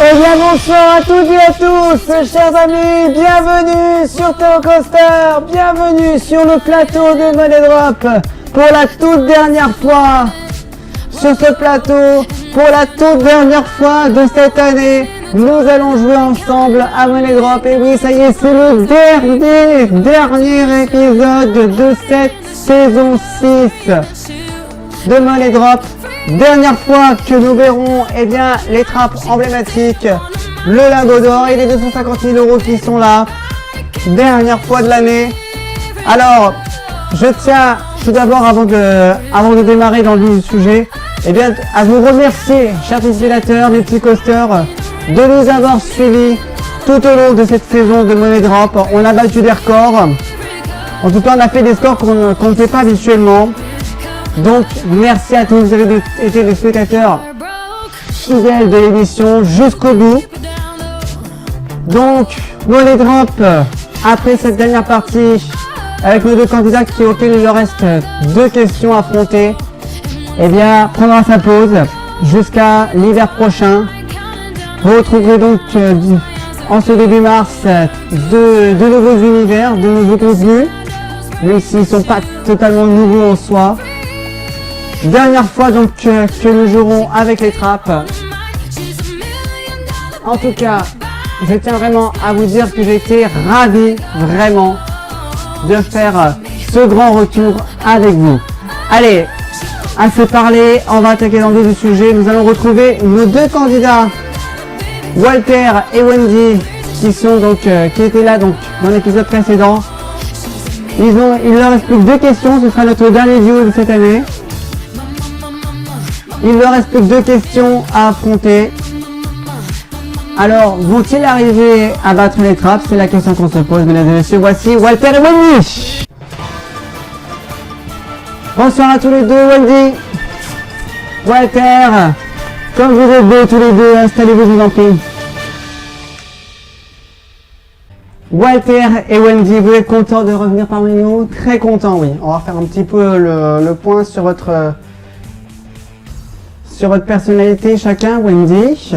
Eh bien bonsoir à toutes et à tous, chers amis, bienvenue sur Théo Coaster, bienvenue sur le plateau de Money Drop pour la toute dernière fois sur ce plateau, pour la toute dernière fois de cette année, nous allons jouer ensemble à Money Drop. Et oui, ça y est, c'est le dernier épisode de cette saison 6 de Money Drop. Dernière fois que nous verrons les trappes emblématiques, le lingot d'or et les 250 000 € qui sont là. Dernière fois de l'année. Alors, je tiens tout d'abord, avant de démarrer dans le sujet, à vous remercier, chers téléspectateurs, mes petits coasters, de nous avoir suivis tout au long de cette saison de Money Drop. On a battu des records. En tout cas, on a fait des scores qu'on ne fait pas habituellement. Donc, merci à tous, vous avez été des spectateurs fidèles de l'émission jusqu'au bout. Donc, Money Drop, après cette dernière partie, avec nos deux candidats auxquels il leur reste deux questions à affronter, prendra sa pause jusqu'à l'hiver prochain. Vous retrouverez donc en ce début mars de nouveaux univers, de nouveaux contenus, même s'ils ne sont pas totalement nouveaux en soi. Dernière fois donc que nous jouerons avec les trappes. En tout cas, je tiens vraiment à vous dire que j'ai été ravi vraiment de faire ce grand retour avec vous. Allez, assez parlé, on va attaquer dans le vif du sujet. Nous allons retrouver nos deux candidats, Walter et Wendy, qui étaient là donc dans l'épisode précédent. Il leur reste plus que deux questions, ce sera notre dernier duo de cette année. Il leur reste plus que deux questions à affronter. Alors, vont-ils arriver à battre les trappes? C'est la question qu'on se pose, mesdames et messieurs. Voici Walter et Wendy. Bonsoir à tous les deux, Wendy. Walter, comme vous êtes beaux tous les deux, installez-vous, je vous en prie. Walter et Wendy, vous êtes contents de revenir parmi nous? Très contents, oui. On va faire un petit peu le point sur votre personnalité chacun. Wendy,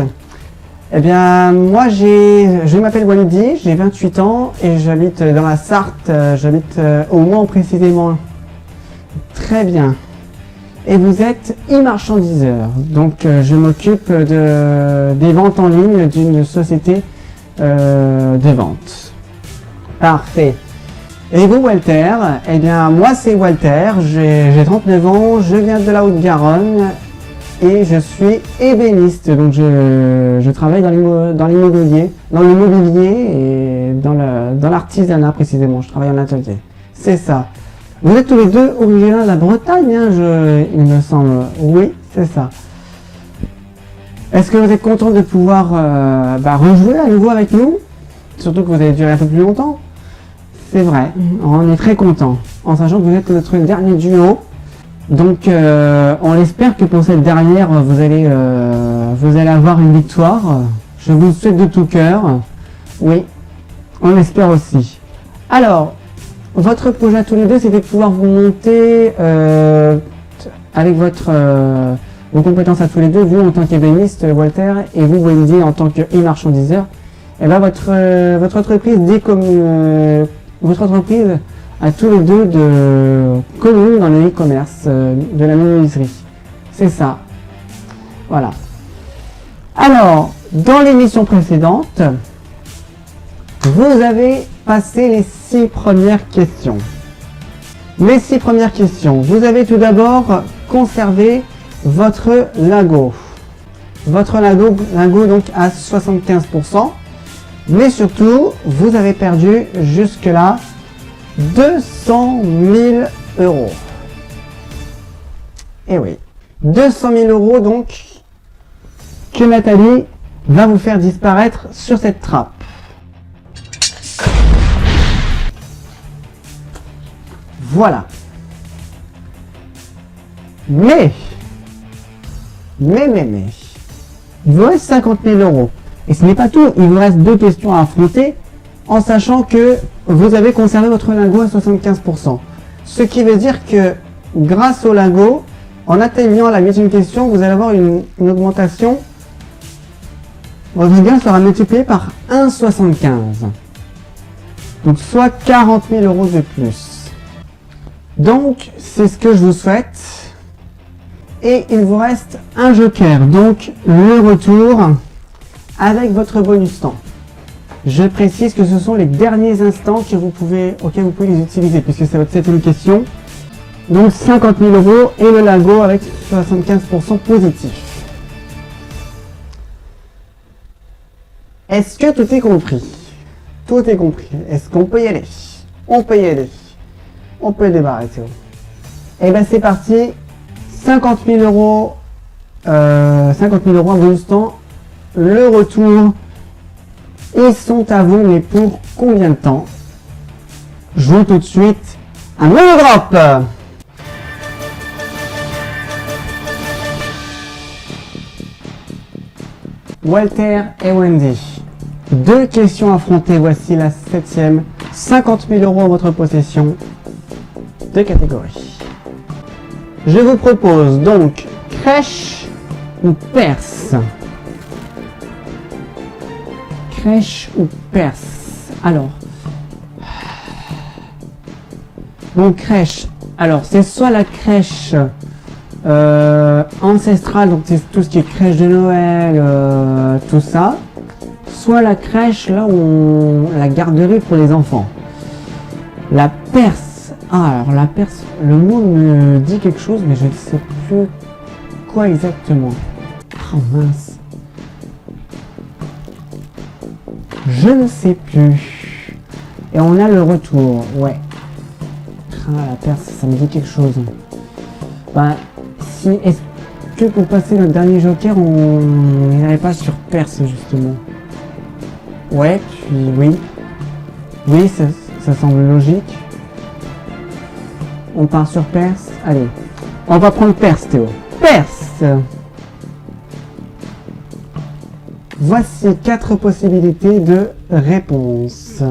eh bien, moi je m'appelle Wendy, j'ai 28 ans et j'habite dans la Sarthe, j'habite au Mans précisément. Très bien. Et vous êtes e-marchandiseur, donc je m'occupe des ventes en ligne d'une société de vente. Parfait. Et vous, Walter? Eh bien, moi, c'est Walter, j'ai 39 ans, je viens de la Haute-Garonne et je suis ébéniste. Donc, je travaille dans l'immobilier et dans l'artisanat précisément. Je travaille en atelier. C'est ça. Vous êtes tous les deux originaires de la Bretagne, hein, il me semble. Oui, c'est ça. Est-ce que vous êtes content de pouvoir rejouer à nouveau avec nous? Surtout que vous avez duré un peu plus longtemps. C'est vrai, on est très content, en sachant que vous êtes notre dernier duo. Donc on espère que pour cette dernière, vous allez avoir une victoire. Je vous le souhaite de tout cœur. Oui, on l'espère aussi. Alors, votre projet à tous les deux, c'était de pouvoir vous monter avec vos compétences à tous les deux, vous en tant qu'ébéniste, Walter, et vous, Wendy, en tant que e-marchandiseur. Et bien votre entreprise votre entreprise a tous les deux de communes dans le e-commerce, de la menuiserie. C'est ça. Voilà. Alors, dans l'émission précédente, vous avez passé les 6 premières questions. Les 6 premières questions. Vous avez tout d'abord conservé votre lingot. Votre lingot donc à 75%. Mais surtout, vous avez perdu jusque-là 200 000 euros. Et oui, 200 000 euros donc que Nathalie va vous faire disparaître sur cette trappe. Voilà. Mais, il vous reste 50 000 euros. Et ce n'est pas tout, il vous reste 2 questions à affronter, en sachant que vous avez conservé votre lingot à 75%. Ce qui veut dire que, grâce au lingot, en atteignant la 8e question, vous allez avoir une augmentation. Votre gain sera multiplié par 1,75. Donc, soit 40 000 euros de plus. Donc, c'est ce que je vous souhaite. Et il vous reste un joker, donc le retour avec votre bonus temps. Je précise que ce sont les derniers instants auxquels vous pouvez les utiliser, puisque c'est votre 7e question. Donc 50 000 euros et le lingot avec 75% positif. Est-ce que tout est compris? Tout est compris. Est-ce qu'on peut y aller? On peut y aller. On peut démarrer, Théo. Et bien c'est parti. 50 000 euros en bonus temps. Le retour. Ils sont à vous, mais pour combien de temps? Jouons tout de suite un nouveau drop. Walter et Wendy. 2 questions affrontées. Voici la 7e. 50 000 euros en votre possession. 2 catégories. Je vous propose donc crèche ou perse. Crèche ou perse. Alors. Bon, crèche. Alors, c'est soit la crèche ancestrale, donc c'est tout ce qui est crèche de Noël, tout ça. Soit la crèche, là où la garderie pour les enfants. La perse. Ah, alors la perse, le mot me dit quelque chose, mais je ne sais plus quoi exactement. Oh mince. Je ne sais plus. Et on a le retour, ouais. Ah, la perse, ça me dit quelque chose. Bah, si, est-ce que pour passer notre dernier joker, on n'irait pas sur perse, justement? Ouais, puis oui. Oui, ça semble logique. On part sur Perse. Allez, on va prendre Perse, Théo. Perse! Voici 4 possibilités de réponse.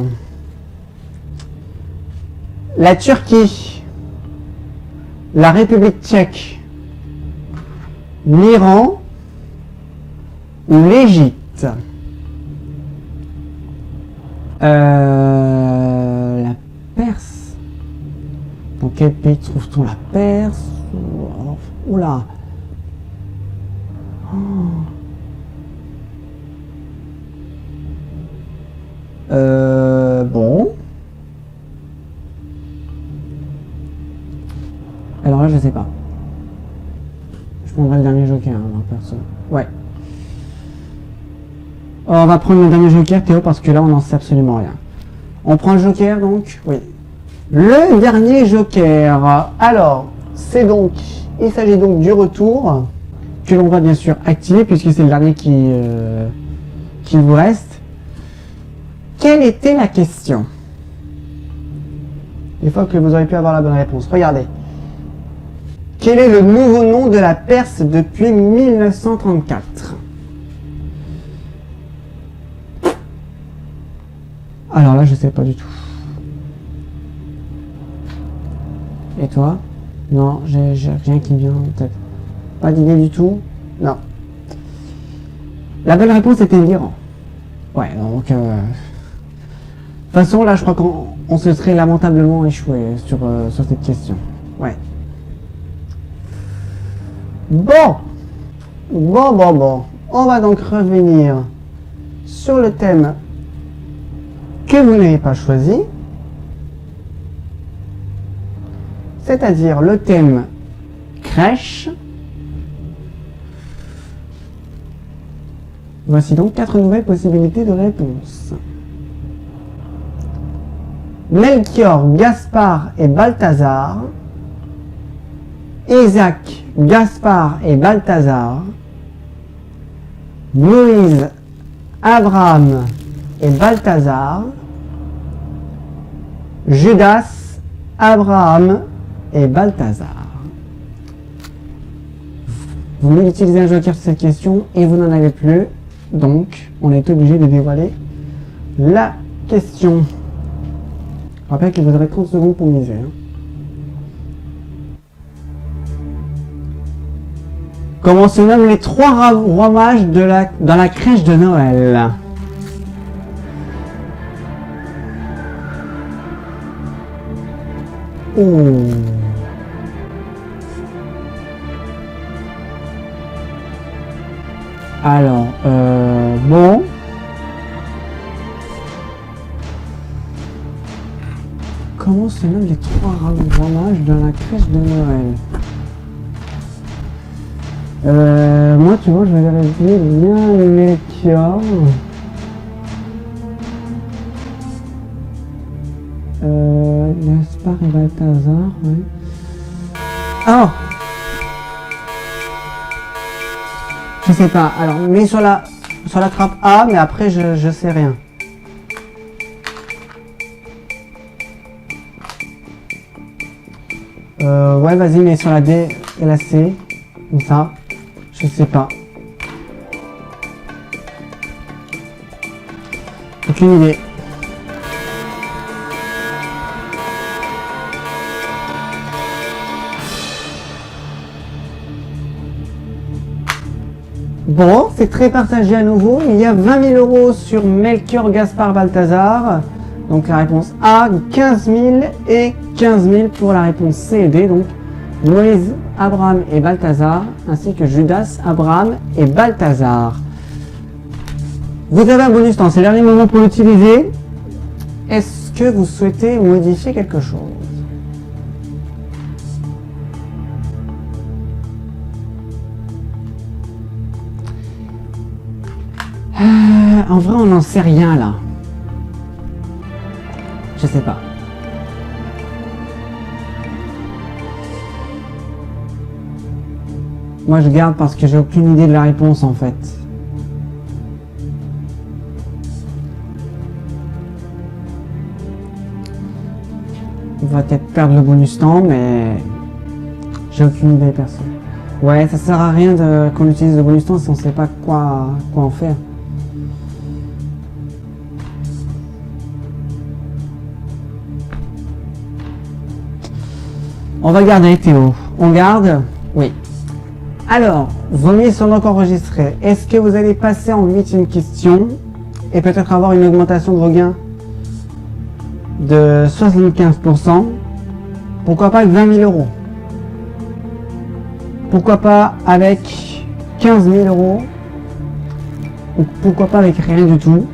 La Turquie, la République tchèque, l'Iran ou l'Égypte. La Perse. Dans quel pays trouve-t-on la Perse? Oula. Oh. Bon. Alors là, je sais pas. Je prendrai le dernier joker, hein, perso. Ouais. On va prendre le dernier joker, Théo, parce que là, on n'en sait absolument rien. On prend le joker, donc? Oui. Le dernier joker. Alors, il s'agit donc du retour, que l'on va bien sûr activer, puisque c'est le dernier qui vous reste. Quelle était la question? Une fois que vous aurez pu avoir la bonne réponse. Regardez. Quel est le nouveau nom de la Perse depuis 1934? Alors là, je sais pas du tout. Et toi? Non, j'ai rien qui me vient en tête. Pas d'idée du tout? Non. La bonne réponse était l'Iran. Ouais, donc... De toute façon, là, je crois qu'on se serait lamentablement échoué sur cette question. Ouais. Bon. On va donc revenir sur le thème que vous n'avez pas choisi. C'est-à-dire le thème crèche. Voici donc 4 nouvelles possibilités de réponse. Melchior, Gaspard et Balthazar, Isaac, Gaspard et Balthazar, Moïse, Abraham et Balthazar, Judas, Abraham et Balthazar. Vous venez d'utiliser un joker sur cette question et vous n'en avez plus, donc on est obligé de dévoiler la question. Je rappelle que vous aurez 30 secondes pour miser. Comment se nomment les 3 rois mages dans la crèche de Noël? Alors, bon. Comment se nomment les 3 rois mages dans la crèche de Noël? Moi, tu vois, je vais vérifier bien Melchior. Gaspard et Balthazar, oui. Oh! Je sais pas. Alors, mets sur la trappe A, mais après, je sais rien. Ouais, vas-y, mets sur la D et la C. Comme ça. Je sais pas. Aucune idée. Bon, c'est très partagé à nouveau. Il y a 20 000 € sur Melchior, Gaspard, Balthazar. Donc la réponse A, 15 000 et 15 000 pour la réponse C et D. Donc Moïse, Abraham et Balthazar, ainsi que Judas, Abraham et Balthazar. Vous avez un bonus temps, c'est le dernier moment pour l'utiliser. Est-ce que vous souhaitez modifier quelque chose? En vrai, on n'en sait rien là. Je sais pas. Moi je garde parce que j'ai aucune idée de la réponse en fait. va peut-être perdre le bonus temps, mais j'ai aucune idée perso. Ouais, ça sert à rien qu'on utilise le bonus temps si on sait pas quoi en faire. On va garder Théo. On garde? Oui. Alors, vos mises sont donc enregistrées. Est-ce que vous allez passer en 8e question et peut-être avoir une augmentation de vos gains de 75%? Pourquoi pas avec 20 000 euros? Pourquoi pas avec 15 000 euros? Ou pourquoi pas avec rien du tout?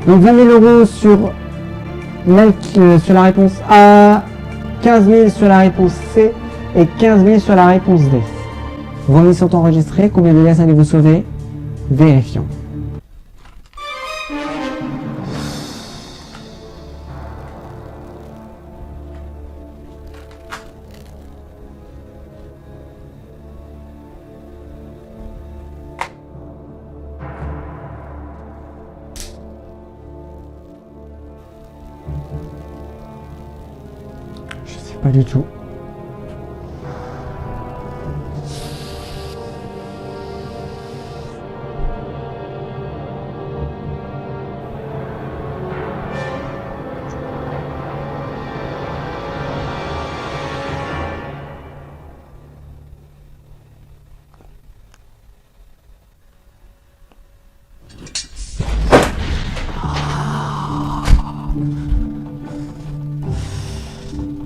Donc 20 000 euros sur la réponse A, 15 000 sur la réponse C et 15 000 sur la réponse D. Vos mises sont enregistrées. Combien de liasses allez-vous sauver? Vérifions. Pas du tout.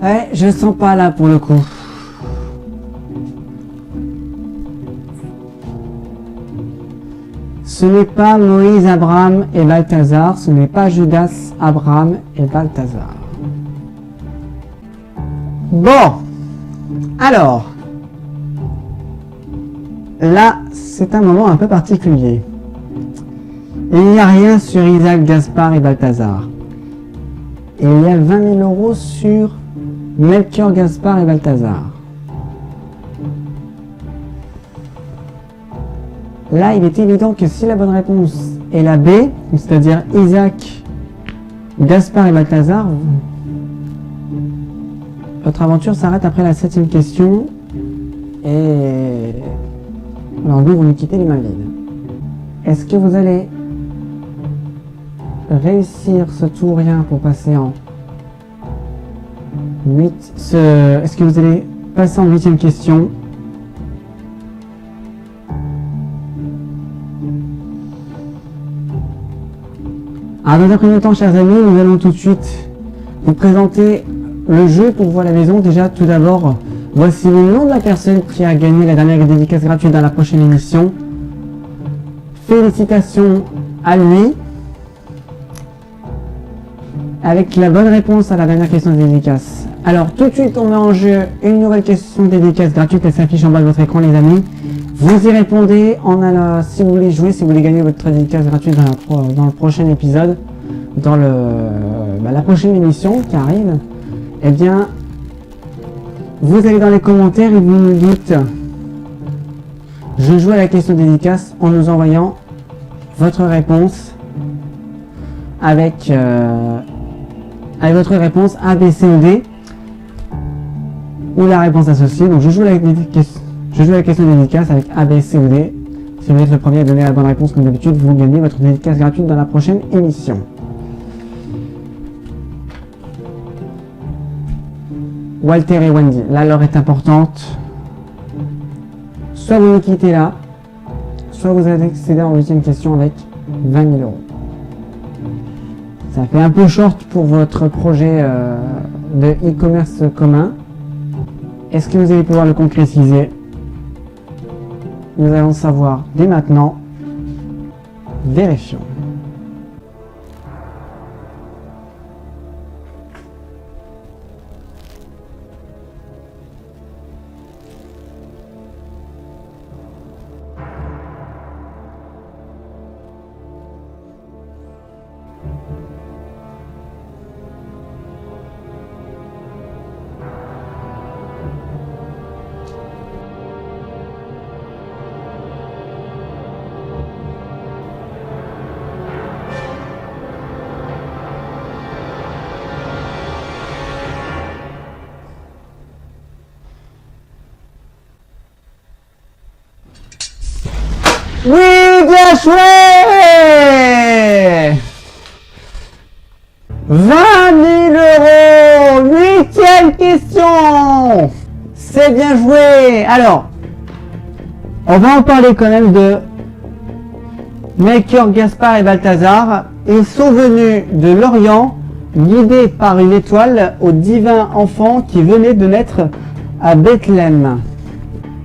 Ouais, je sens pas là pour le coup. Ce n'est pas Moïse, Abraham et Balthazar, ce n'est pas Judas, Abraham et Balthazar. Bon, alors, là, c'est un moment un peu particulier. Il n'y a rien sur Isaac, Gaspard et Balthazar. Et il y a 20 000 euros sur Melchior, Gaspard et Balthazar. Là, il est évident que si la bonne réponse est la B, c'est-à-dire Isaac, Gaspard et Balthazar, votre aventure s'arrête après la 7e question et alors vous nous quittez les mains vides. Est-ce que vous allez réussir ce tout ou rien pour passer en 8 Est-ce que vous allez passer en 8e question? Alors dans un premier temps, chers amis, nous allons tout de suite vous présenter le jeu pour voir la maison. Déjà, tout d'abord, voici le nom de la personne qui a gagné la dernière dédicace gratuite dans la prochaine émission. Félicitations à lui. Avec la bonne réponse à la dernière question de dédicace. Alors tout de suite, on met en jeu une nouvelle question de dédicace gratuite. Elle s'affiche en bas de votre écran, les amis. Vous y répondez si vous voulez jouer, si vous voulez gagner votre dédicace gratuite dans le prochain épisode, dans la prochaine émission qui arrive. Eh bien, vous allez dans les commentaires et vous nous dites « Je joue à la question dédicace » en nous envoyant votre réponse avec votre réponse A, B, C ou D ou la réponse associée. Donc je joue à la question dédicace avec A, B, C ou D. Si vous êtes le premier à donner la bonne réponse comme d'habitude, vous gagnez votre dédicace gratuite dans la prochaine émission. Walter et Wendy, là l'heure est importante. Soit vous nous quittez là, soit vous allez accéder en 8e question avec 20 000 euros. Ça fait un peu short pour votre projet de e-commerce commun. Est-ce que vous allez pouvoir le concrétiser? Nous allons savoir dès maintenant. Vérifions. Oui, bien joué! 20 000 euros! Huitième question! C'est bien joué! Alors, on va en parler quand même de Melchior, Gaspard et Balthazar. Ils sont venus de l'Orient, guidés par une étoile, au divin enfant qui venait de naître à Bethléem.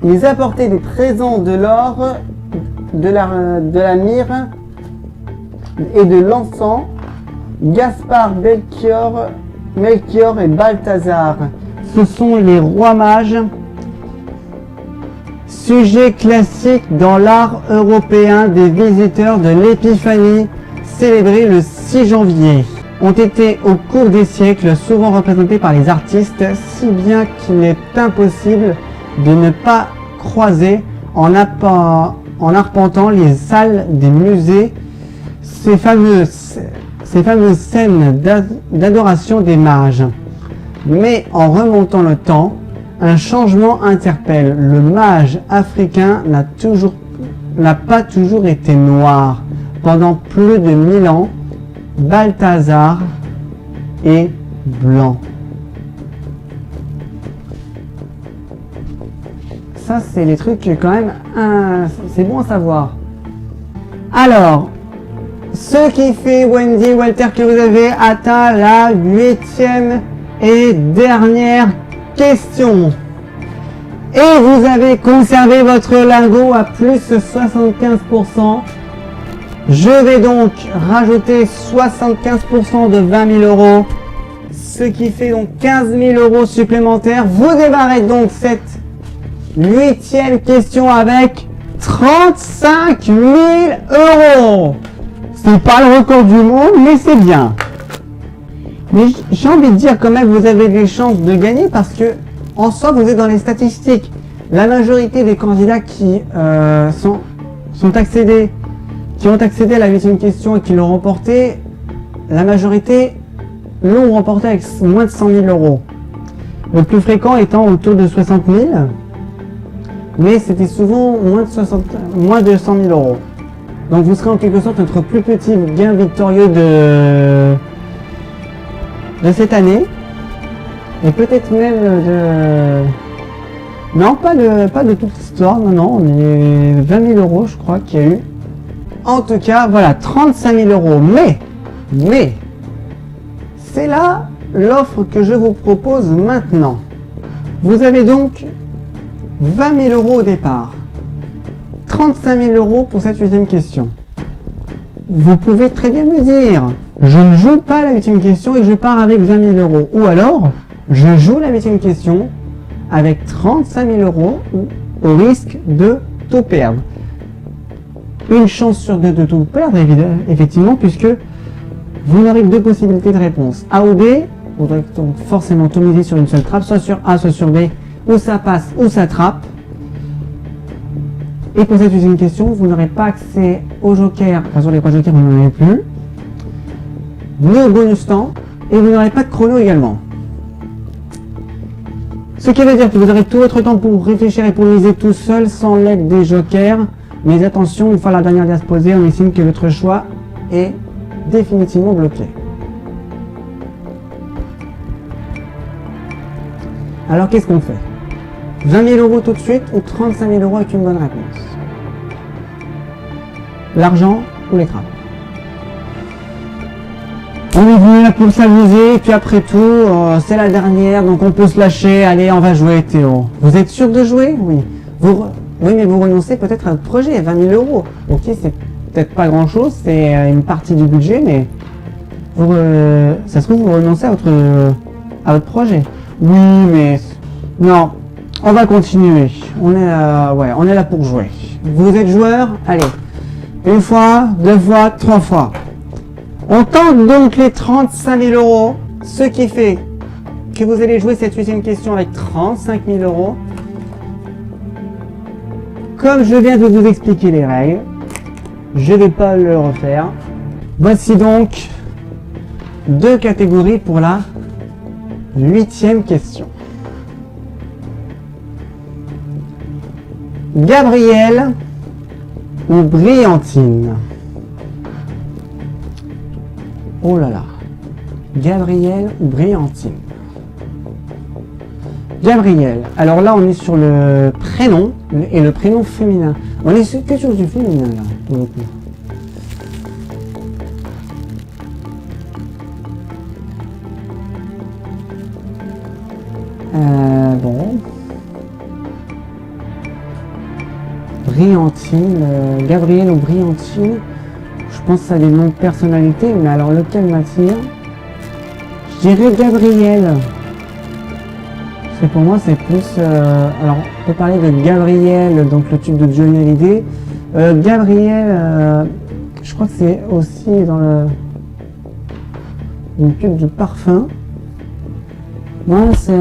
Ils apportaient des présents de l'or, de la myrrhe et de l'encens. Gaspard, Melchior et Balthazar, ce sont les rois mages. Sujet classique dans l'art européen des visiteurs de l'Épiphanie, célébré le 6 janvier, ont été au cours des siècles souvent représentés par les artistes, si bien qu'il est impossible de ne pas croiser en arpentant les salles des musées ces fameuses scènes d'adoration des mages. Mais en remontant le temps, un changement interpelle. Le mage africain n'a pas toujours été noir. Pendant plus de 1000 ans, Balthazar est blanc. Ça, c'est les trucs quand même, c'est bon à savoir. Alors, ce qui fait, Wendy, Walter, que vous avez atteint la 8e et dernière question. Et vous avez conservé votre lingot à plus 75%. Je vais donc rajouter 75% de 20 000 euros, ce qui fait donc 15 000 euros supplémentaires. Vous démarrez donc cette 8e question avec 35 000 euros. C'est pas le record du monde, mais c'est bien. Mais j'ai envie de dire quand même, vous avez des chances de gagner parce que, en soi, vous êtes dans les statistiques. La majorité des candidats qui ont accédé à la 8e question et qui l'ont remporté, la majorité l'ont remporté avec moins de 100 000 euros. Le plus fréquent étant autour de 60 000, mais c'était souvent moins de 100 000 euros. Donc vous serez en quelque sorte notre plus petit gain victorieux de cette année. Et peut-être même de... Non, pas de toute l'histoire, non, mais 20 000 euros je crois qu'il y a eu. En tout cas, voilà, 35 000 euros. Mais, c'est là l'offre que je vous propose maintenant. Vous avez donc 20 000 euros au départ. 35 000 euros pour cette 8e question. Vous pouvez très bien me dire, je ne joue pas la 8e question et je pars avec 20 000 euros. Ou alors, je joue la 8e question avec 35 000 euros au risque de tout perdre. Une chance sur deux de tout perdre, effectivement, puisque vous n'aurez que deux possibilités de réponse. A ou B, vous devrez donc forcément tout miser sur une seule trappe, soit sur A, soit sur B, où ça passe, ou ça trappe. Et pour cette deuxième question, vous n'aurez pas accès aux jokers, enfin sur les 3 jokers, vous n'en avez plus, ni au bonus temps, et vous n'aurez pas de chrono également. Ce qui veut dire que vous aurez tout votre temps pour réfléchir et pour miser tout seul sans l'aide des jokers. Mais attention, une fois la dernière diapo posée, on estime que votre choix est définitivement bloqué. Alors qu'est-ce qu'on fait? 20 000 euros tout de suite ou 35 000 euros avec une bonne réponse? L'argent ou les trappes? On est venu là pour s'amuser, et puis après tout, c'est la dernière, donc on peut se lâcher. Allez, on va jouer, Théo. Vous êtes sûr de jouer? Oui. Oui, mais vous renoncez peut-être à votre projet, 20 000 euros. Ok, c'est peut-être pas grand-chose, c'est une partie du budget, mais ça se trouve, vous renoncez à votre projet. Oui, mais non, on va continuer. On est là pour jouer. Vous êtes joueur? Allez, une fois, deux fois, trois fois. On tente donc les 35 000 euros, ce qui fait que vous allez jouer cette 8e question avec 35 000 euros. Comme je viens de vous expliquer les règles, je ne vais pas le refaire. Voici donc deux catégories pour la 8e question. Gabriel ou Brillantine? Oh là là. Gabrielle ou Brillantine? Gabrielle. Alors là, on est sur le prénom et le prénom féminin. On est sur quelque chose du féminin là, pour le coup. Bon. Brillantine, Gabrielle ou Brillantine. Je pense que ça a des noms de personnalité, mais alors lequel m'attire? Je dirais Gabrielle. Parce que pour moi, c'est plus... alors, on peut parler de Gabrielle, donc le tube de Johnny Hallyday. Gabrielle, je crois que c'est aussi dans le tube du parfum. Moi, c'est...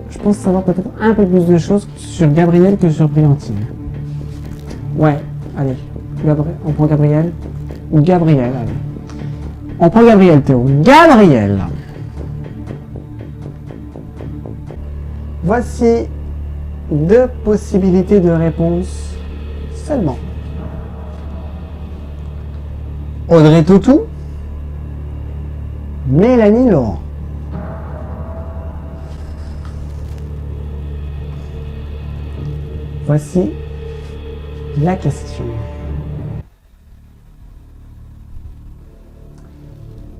Je pense savoir peut-être un peu plus de choses sur Gabrielle que sur Brillantine. Ouais, allez. On prend Gabrielle. Ou Gabrielle, allez. On prend Gabrielle, Théo. Gabrielle. Voici 2 possibilités de réponse seulement. Audrey Tautou, Mélanie Laurent. Voici la question.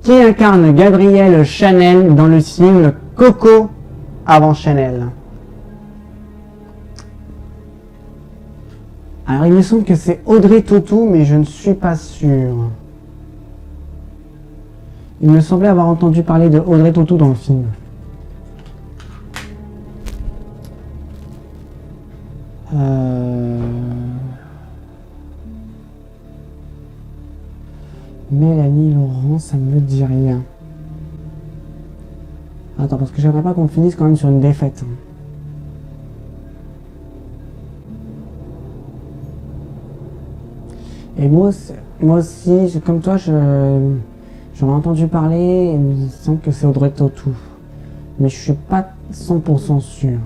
Qui incarne Gabrielle Chanel dans le film Coco avant Chanel? Alors il me semble que c'est Audrey Tautou, mais je ne suis pas sûr. Il me semblait avoir entendu parler de Audrey Tautou dans le film. Mélanie Laurent, ça me dit rien. Attends, parce que j'aimerais pas qu'on finisse quand même sur une défaite. Et moi aussi, comme toi, j'en ai entendu parler et il me semble que c'est Audrey Tautou. Mais je suis pas 100% sûr.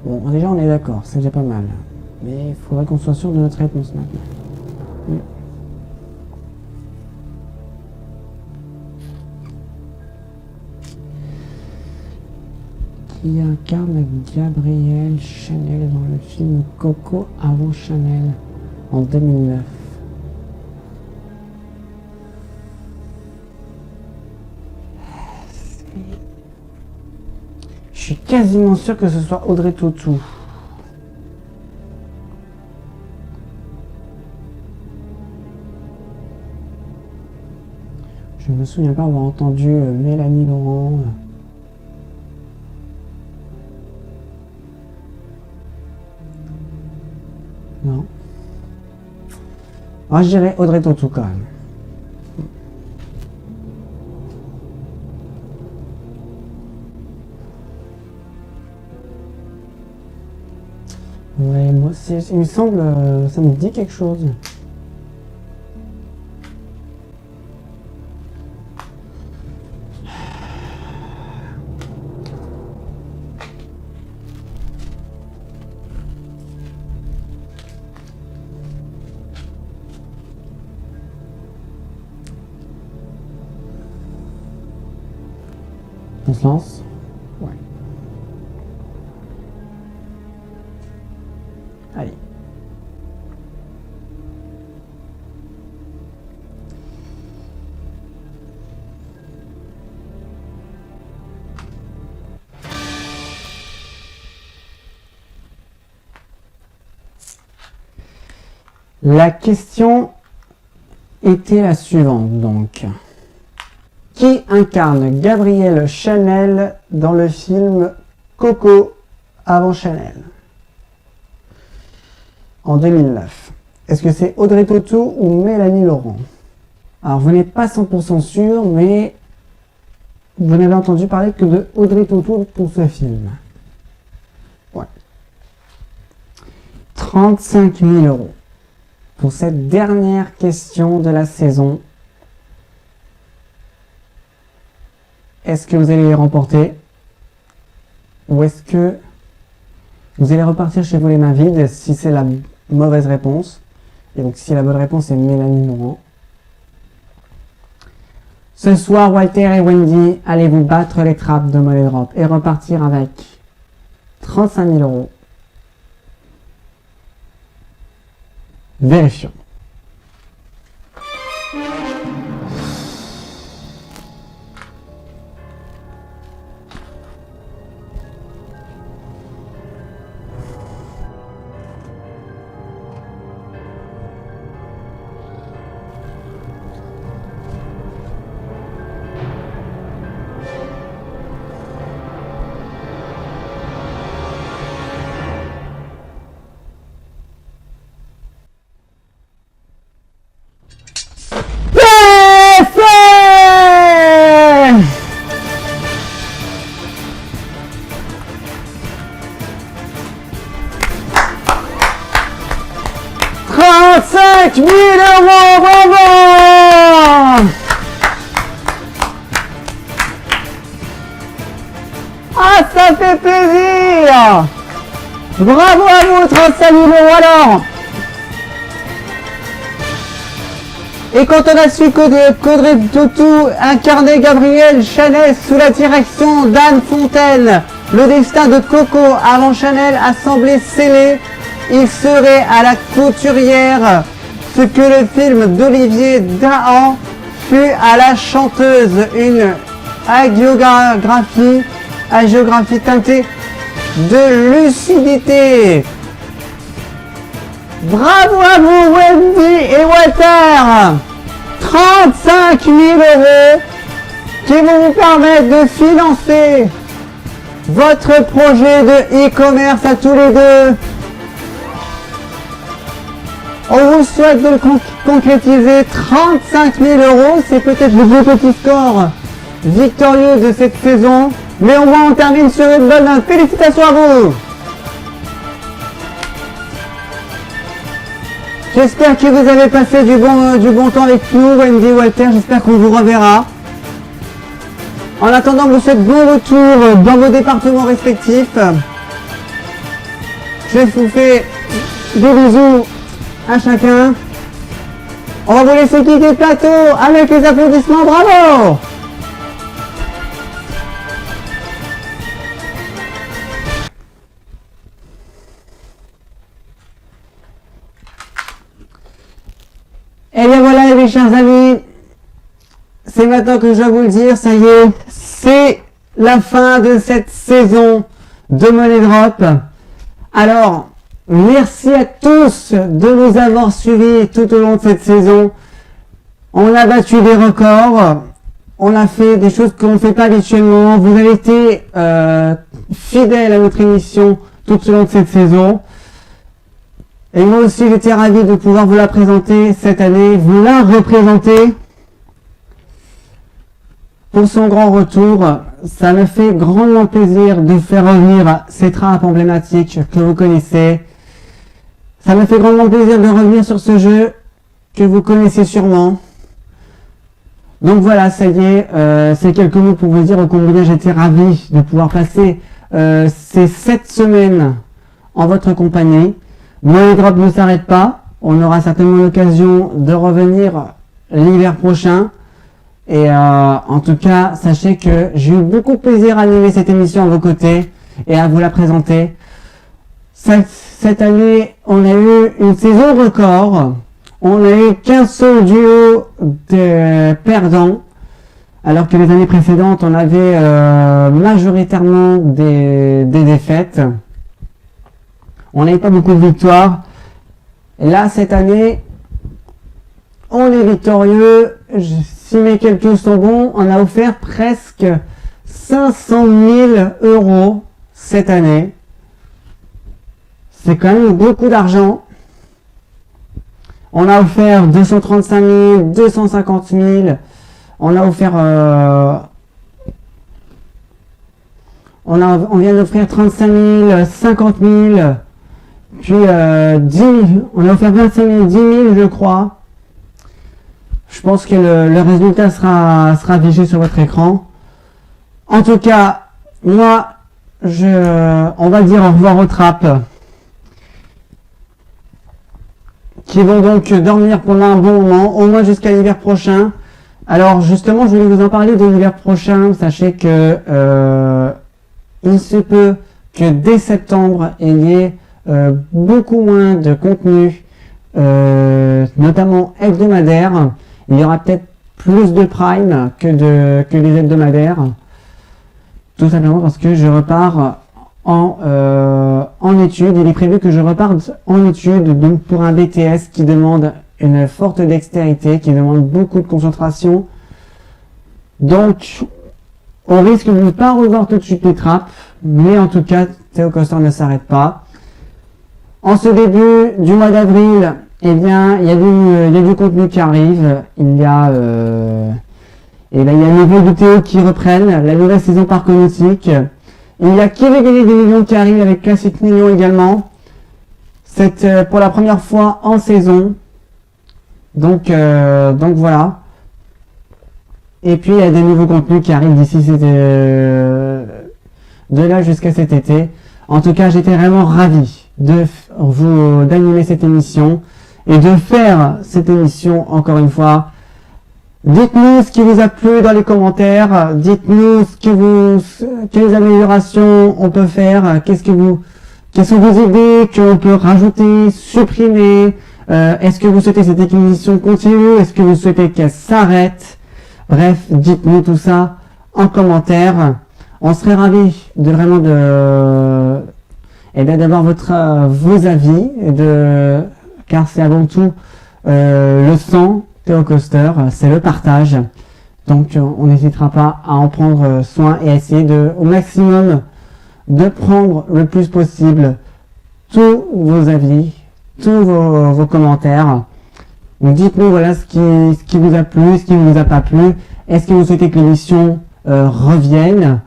Bon, déjà on est d'accord, c'est déjà pas mal. Mais il faudrait qu'on soit sûr de notre réponse maintenant. Qui incarne Gabrielle Chanel dans le film Coco avant Chanel en 2009? Je suis quasiment sûr que ce soit Audrey Tautou. Je me souviens pas avoir entendu Mélanie Laurent. Non. Moi, je dirais Audrey Tautou quand même. Ouais, moi aussi, il me semble, ça me dit quelque chose. On se lance? Ouais. Allez. La question était la suivante, donc. Qui incarne Gabrielle Chanel dans le film Coco avant Chanel en 2009? Est-ce que c'est Audrey Tautou ou Mélanie Laurent? Alors vous n'êtes pas 100% sûr, mais vous n'avez entendu parler que de Audrey Tautou pour ce film. Ouais. 35 000 € pour cette dernière question de la saison. Est-ce que vous allez les remporter? Ou est-ce que Vous allez repartir chez vous les mains vides si c'est la mauvaise réponse. Et donc si la bonne réponse est Mélanie Laurent. Ce soir, Walter et Wendy, allez vous battre les trappes de Money Drop et repartir avec 35 000 euros. Vérifions. €35 000, bravo! Ah, ça fait plaisir! Bravo à vous, 35 000 € alors! Et quand on a su qu'Audrey Tautou incarnait Gabrielle Chanel sous la direction d'Anne Fontaine, le destin de Coco avant Chanel a semblé scellé. Il serait à la couturière ce que le film d'Olivier Dahan fut à la chanteuse, une hagiographie teintée de lucidité. Bravo à vous Wendy et Walter! 35 000 € qui vont vous permettre de financer votre projet de e-commerce à tous les deux. On vous souhaite de le concrétiser. 35 000 €, c'est peut-être le plus petit score victorieux de cette saison. Mais au moins on termine sur une bonne note. Félicitations à vous! J'espère que vous avez passé du bon temps avec nous, Wendy, Walter. J'espère qu'on vous reverra. En attendant, je vous souhaite bon retour dans vos départements respectifs. Je vous fais des bisous à chacun. On va vous laisser quitter le plateau avec les applaudissements. Bravo! Et bien voilà mes chers amis, c'est maintenant que je dois vous le dire, ça y est, c'est la fin de cette saison de Money Drop. Alors, merci à tous de nous avoir suivis tout au long de cette saison. On a battu des records, on a fait des choses qu'on ne fait pas habituellement. Vous avez été fidèles à notre émission tout au long de cette saison. Et moi aussi, j'étais ravi de pouvoir vous la présenter cette année, vous la représenter pour son grand retour. Ça me fait grandement plaisir de faire revenir ces trappes emblématiques que vous connaissez. Ça me fait grandement plaisir de revenir sur ce jeu que vous connaissez sûrement. Donc voilà, ça y est, c'est quelques mots pour vous dire combien j'étais ravi de pouvoir passer ces 7 semaines en votre compagnie. Money Drop ne s'arrête pas, on aura certainement l'occasion de revenir l'hiver prochain. Et en tout cas, sachez que j'ai eu beaucoup de plaisir à animer cette émission à vos côtés et à vous la présenter. Cette année, on a eu une saison record. On a eu qu'un seul duo de perdants, alors que les années précédentes, on avait majoritairement des défaites. On n'avait pas beaucoup de victoires. Et là, cette année, on est victorieux. Si mes calculs sont bons, on a offert presque 500 000 € cette année. C'est quand même beaucoup d'argent. On a offert 235 000, 250 000. On a offert... on vient d'offrir 35 000, 50 000... Puis 10 000, on a offert 25 000, 10 000 je crois. Je pense que le résultat sera affiché sur votre écran. En tout cas, moi, on va dire au revoir aux trappes qui vont donc dormir pendant un bon moment, au moins jusqu'à l'hiver prochain. Alors justement, je voulais vous en parler de l'hiver prochain. Sachez que il se peut que dès septembre, il y ait beaucoup moins de contenu, notamment hebdomadaire. Il y aura peut-être plus de prime que les hebdomadaires. Tout simplement parce que je repars en études. Il est prévu que je reparte en études donc pour un BTS qui demande une forte dextérité, qui demande beaucoup de concentration. Donc, on risque de ne pas revoir tout de suite les trappes, mais en tout cas, Theo Koster ne s'arrête pas. En ce début du mois d'avril, eh bien, il y a du contenu qui arrive. Il y a les vols de Théo qui reprennent, la nouvelle saison Parc Nautique. Il y a Qui veut gagner des millions qui arrive avec Classic Millions également. C'est pour la première fois en saison. Donc voilà. Et puis il y a des nouveaux contenus qui arrivent d'ici de là jusqu'à cet été. En tout cas, j'étais vraiment ravi d'animer cette émission et de faire cette émission encore une fois. Dites-nous ce qui vous a plu dans les commentaires. Dites-nous quelles améliorations on peut faire. Quelles sont vos idées qu'on peut rajouter, supprimer. Est-ce que vous souhaitez que cette émission continue? Est-ce que vous souhaitez qu'elle s'arrête? Bref, dites-nous tout ça en commentaire. On serait ravis d'avoir vos avis, car c'est avant tout le sang, Theo Koster, c'est le partage. Donc on n'hésitera pas à en prendre soin et à essayer au maximum de prendre le plus possible tous vos avis, tous vos commentaires. Donc dites-nous voilà ce qui vous a plu, ce qui ne vous a pas plu. Est-ce que vous souhaitez que l'émission revienne?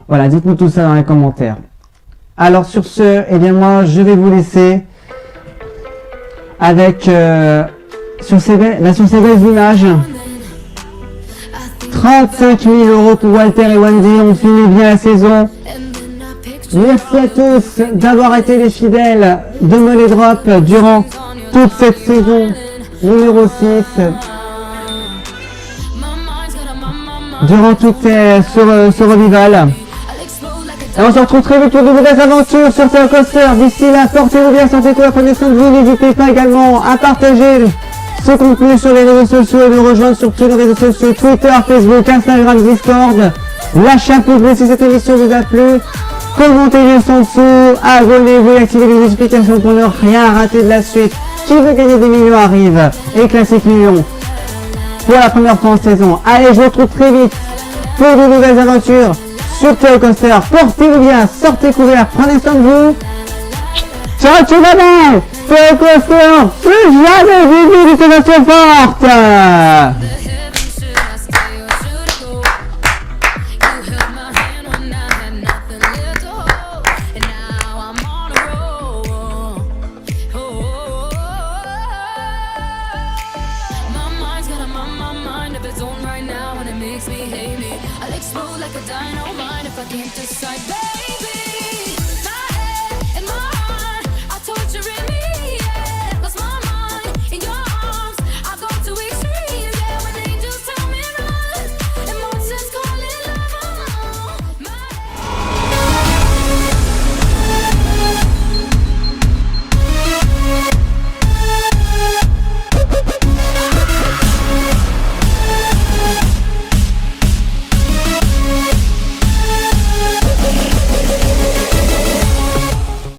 Voilà, dites-nous tout ça dans les commentaires. Alors sur ce, eh bien moi je vais vous laisser avec sur ces belles images. 35 000 € pour Walter et Wendy, on finit bien la saison. Merci à tous d'avoir été les fidèles de Money Drop durant toute cette saison numéro 6. Durant tout ce revival. Et on se retrouve très vite pour de nouvelles aventures sur Theo Koster. D'ici là, portez-vous bien, sentez-vous, prenez soin de vous. N'hésitez pas également à partager ce contenu sur les réseaux sociaux et nous rejoindre sur tous les réseaux sociaux, Twitter, Facebook, Instagram, Discord. Lâchez un pouce bleu si cette émission vous a plu. Commentez juste en dessous, abonnez-vous et activez les notifications pour ne rien rater de la suite. Qui veut gagner des millions arrive et Classic Millions pour la première fois en saison. Allez, je vous retrouve très vite pour de nouvelles aventures sur Theo Koster. Portez-vous bien, sortez couverts, prenez soin de vous. Ciao, ciao, ma belle. Theo Koster, plus jamais vu une détonation forte. Explode like a dynamite if I can't decide, baby.